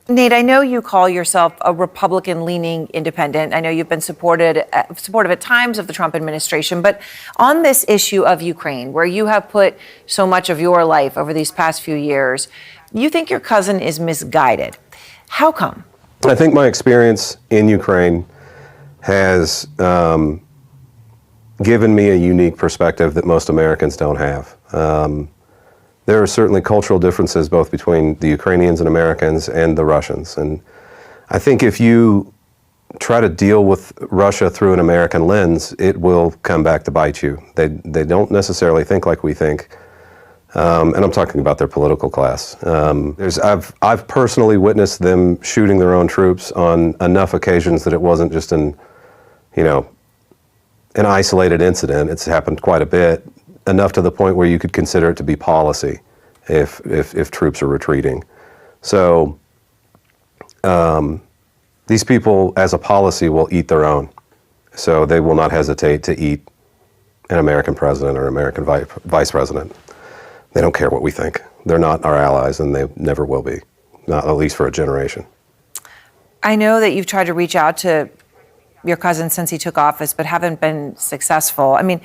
Nate, I know you call yourself a Republican-leaning independent. I know you've been supportive at times of the Trump administration, but on this issue of Ukraine, where you have put so much of your life over these past few years, you think your cousin is misguided. How come? I think my experience in Ukraine has given me a unique perspective that most Americans don't have. There are certainly cultural differences both between the Ukrainians and Americans and the Russians. And I think if you try to deal with Russia through an American lens, it will come back to bite you. They don't necessarily think like we think. And I'm talking about their political class. I've personally witnessed them shooting their own troops on enough occasions that it wasn't just an isolated incident. It's happened quite a bit. Enough to the point where you could consider it to be policy if troops are retreating. So these people, as a policy, will eat their own. So they will not hesitate to eat an American president or American vice president. They don't care what we think. They're not our allies, and they never will be, not at least for a generation. I know that you've tried to reach out to your cousin since he took office, but haven't been successful. I mean,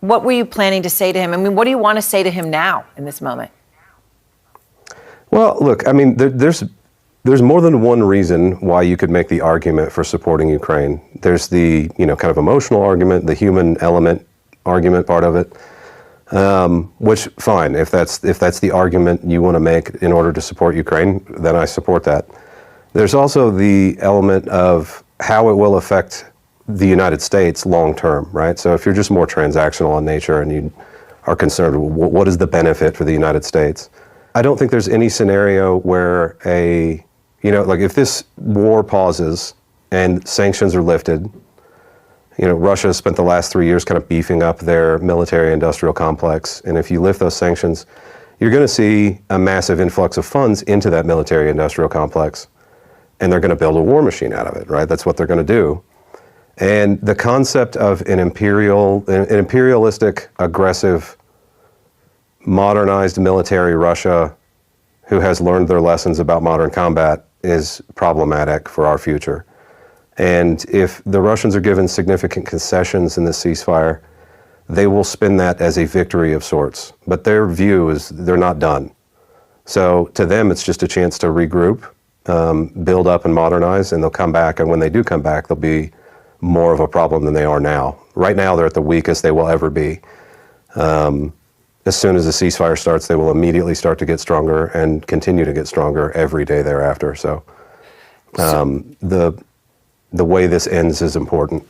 what were you planning to say to him? I mean, what do you want to say to him now in this moment? Well, look, I mean, there's more than one reason why you could make the argument for supporting Ukraine. There's the, kind of emotional argument, the human element argument part of it, which, fine, if that's the argument you want to make in order to support Ukraine, then I support that. There's also the element of how it will affect the United States long term, right? So if you're just more transactional in nature and you are concerned, what is the benefit for the United States? I don't think there's any scenario where like if this war pauses and sanctions are lifted, Russia has spent the last 3 years kind of beefing up their military-industrial complex, and if you lift those sanctions, you're going to see a massive influx of funds into that military-industrial complex, and they're going to build a war machine out of it, right? That's what they're going to do. And the concept of an imperialistic, aggressive, modernized military Russia who has learned their lessons about modern combat is problematic for our future. And if the Russians are given significant concessions in this ceasefire, they will spin that as a victory of sorts. But their view is they're not done. So to them, it's just a chance to regroup, build up and modernize, and they'll come back. And when they do come back, they'll be more of a problem than they are now. Right now, they're at the weakest they will ever be. As soon as the ceasefire starts, they will immediately start to get stronger and continue to get stronger every day thereafter. So the way this ends is important.